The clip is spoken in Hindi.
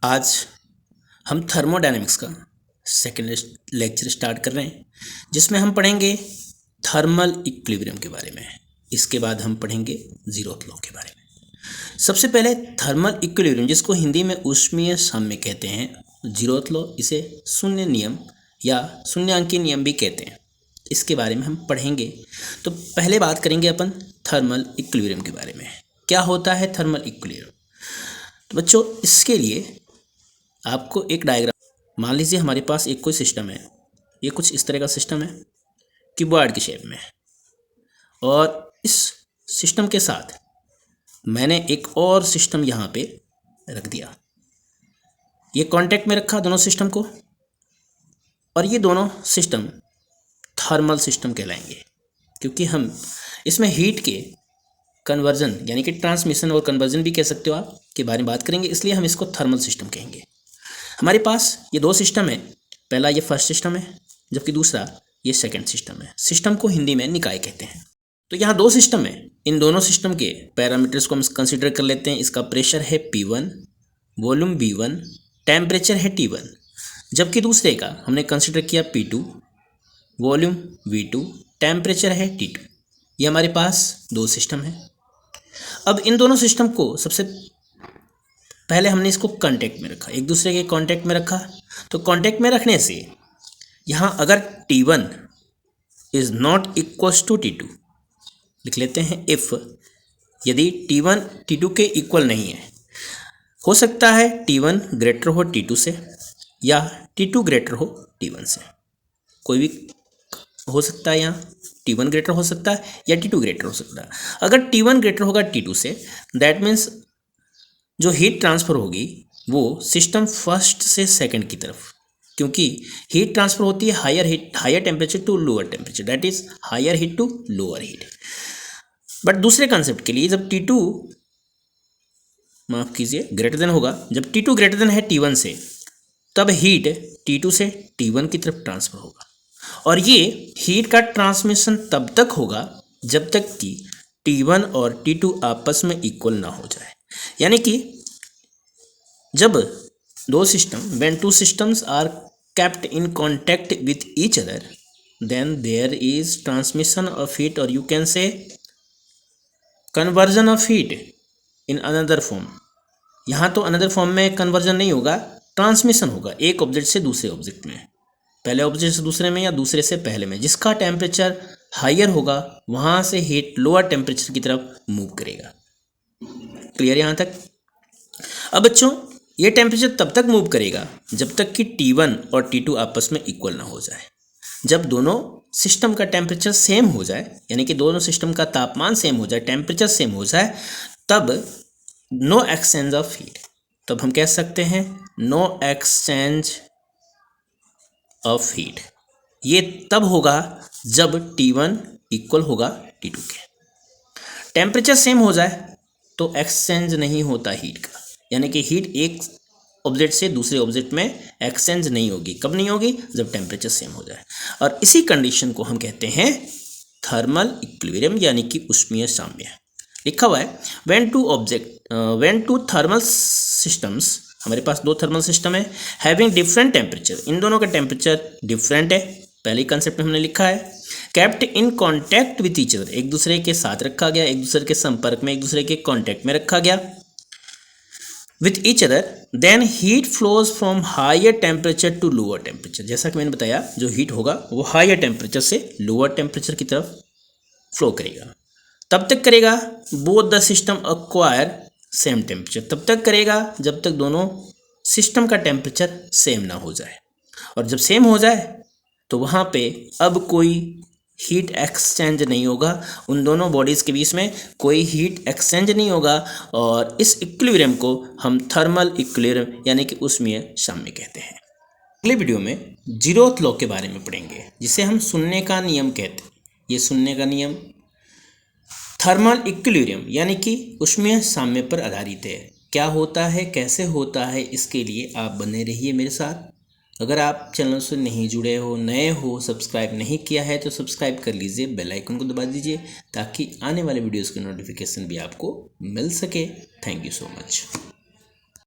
आज हम थर्मोडायनेमिक्स का सेकेंड लेक्चर स्टार्ट कर रहे हैं, जिसमें हम पढ़ेंगे थर्मल इक्विलिब्रियम के बारे में। इसके बाद हम पढ़ेंगे जीरोथ लॉ के बारे में। सबसे पहले थर्मल इक्विलिब्रियम, जिसको हिंदी में ऊष्मीय साम्य कहते हैं, जीरोथ लॉ, इसे शून्य नियम या शून्यांकी नियम भी कहते हैं, इसके बारे में हम पढ़ेंगे। तो पहले बात करेंगे अपन थर्मल इक्विलिब्रियम के बारे में। क्या होता है थर्मल इक्विलिब्रियम? तो बच्चों, इसके लिए आपको एक डायग्राम, मान लीजिए हमारे पास एक कोई सिस्टम है, ये कुछ इस तरह का सिस्टम है, क्यूबॉइड की शेप में, और इस सिस्टम के साथ मैंने एक और सिस्टम यहाँ पे रख दिया। ये कांटेक्ट में रखा दोनों सिस्टम को, और ये दोनों सिस्टम थर्मल सिस्टम कहलाएंगे, क्योंकि हम इसमें हीट के कन्वर्जन यानी कि ट्रांसमिशन और कन्वर्जन भी कह सकते हो आप, के बारे में बात करेंगे, इसलिए हम इसको थर्मल सिस्टम कहेंगे। हमारे पास ये दो सिस्टम है, पहला ये फर्स्ट सिस्टम है, जबकि दूसरा ये सेकंड सिस्टम है। सिस्टम को हिंदी में निकाय कहते हैं। तो यहाँ दो सिस्टम है, इन दोनों सिस्टम के पैरामीटर्स को हम कंसीडर कर लेते हैं। इसका प्रेशर है P1, वॉल्यूम V1, टेम्परेचर है T1, जबकि दूसरे का हमने कंसीडर किया P2, वॉल्यूम V2, टेम्परेचर है T2। ये हमारे पास दो सिस्टम है। अब इन दोनों सिस्टम को सबसे पहले हमने इसको कांटेक्ट में रखा, एक दूसरे के कांटेक्ट में रखा। तो कांटेक्ट में रखने से यहाँ अगर T1 is not equals to T2, लिख लेते हैं इफ, यदि T1 T2 के इक्वल नहीं है, हो सकता है T1 ग्रेटर हो T2 से या T2 ग्रेटर हो T1 से, कोई भी हो सकता है। यहाँ T1 ग्रेटर हो सकता है या T2 ग्रेटर हो सकता है। अगर T1 ग्रेटर होगा T2 से, दैट मीन्स जो हीट ट्रांसफ़र होगी वो सिस्टम फर्स्ट से सेकंड की तरफ, क्योंकि हीट ट्रांसफ़र होती है higher temperature to lower temperature, that is higher heat to lower heat. But दूसरे कंसेप्ट के लिए जब T2 माफ़ कीजिए ग्रेटर देन होगा, जब T2 ग्रेटर देन है T1 से, तब हीट T2 से T1 की तरफ ट्रांसफ़र होगा। और ये हीट का ट्रांसमिशन तब तक होगा जब तक कि T1 और T2 आपस में इक्वल ना हो जाए। यानी कि जब दो system, when two systems are kept in contact with each other, then there is transmission of heat, or you can say conversion of heat in another form। यहाँ तो another form में conversion नहीं होगा, ट्रांसमिशन होगा एक ऑब्जेक्ट से दूसरे ऑब्जेक्ट में, पहले ऑब्जेक्ट से दूसरे में या दूसरे से पहले में। जिसका टेम्परेचर हायर होगा वहाँ से हीट लोअर टेम्परेचर की तरफ मूव करेगा। क्लियर यहाँ तक? अब बच्चों, ये टेम्परेचर तब तक मूव करेगा जब तक कि T1 और T2 आपस में इक्वल ना हो जाए। जब दोनों सिस्टम का टेम्परेचर सेम हो जाए, यानी कि दोनों सिस्टम का तापमान सेम हो जाए, टेम्परेचर सेम हो जाए, तब नो एक्सचेंज ऑफ हीट, तब हम कह सकते हैं नो एक्सचेंज ऑफ हीट। ये तब होगा जब T1 इक्वल होगा T2 के। टेम्परेचर सेम हो जाए तो एक्सचेंज नहीं होता हीट का, यानी कि हीट एक ऑब्जेक्ट से दूसरे ऑब्जेक्ट में एक्सचेंज नहीं होगी। कब नहीं होगी? जब टेम्परेचर सेम हो जाए। और इसी कंडीशन को हम कहते हैं थर्मल इक्विलिब्रियम, यानी कि ऊष्मीय साम्य। लिखा हुआ है व्हेन टू थर्मल सिस्टम्स, हमारे पास दो थर्मल सिस्टम है, हैविंग डिफरेंट टेम्परेचर, इन दोनों का टेम्परेचर डिफरेंट है, पहले कंसेप्ट में हमने लिखा है। Kept in contact with each other, एक दूसरे के साथ रखा गया, एक दूसरे के संपर्क में, एक दूसरे के कॉन्टैक्ट में रखा गया with each other, then heat flows from higher temperature to lower temperature. जैसा कि मैंने बताया, जो हीट होगा वो हायर टेम्परेचर से लोअर टेम्परेचर की तरफ फ्लो करेगा। तब तक करेगा both the system acquire same temperature, तब तक करेगा जब तक दोनों सिस्टम का टेम्परेचर सेम ना हो जाए। और जब सेम हो जाए तो वहाँ पे अब कोई हीट एक्सचेंज नहीं होगा, उन दोनों बॉडीज़ के बीच में कोई हीट एक्सचेंज नहीं होगा, और इस इक्विलिब्रियम को हम थर्मल इक्विलिब्रियम यानी कि ऊष्मीय साम्य कहते हैं। अगले वीडियो में जीरोथ लॉ के बारे में पढ़ेंगे, जिसे हम शून्य का नियम कहते हैं। ये शून्य का नियम थर्मल इक्विलिब्रियम यानी कि ऊष्मीय साम्य पर आधारित है। क्या होता है, कैसे होता है, इसके लिए आप बने रहिए मेरे साथ। अगर आप चैनल से नहीं जुड़े हो, नए हो, सब्सक्राइब नहीं किया है तो सब्सक्राइब कर लीजिए, बेल आइकन को दबा दीजिए, ताकि आने वाले वीडियोस की नोटिफिकेशन भी आपको मिल सके। Thank you so much.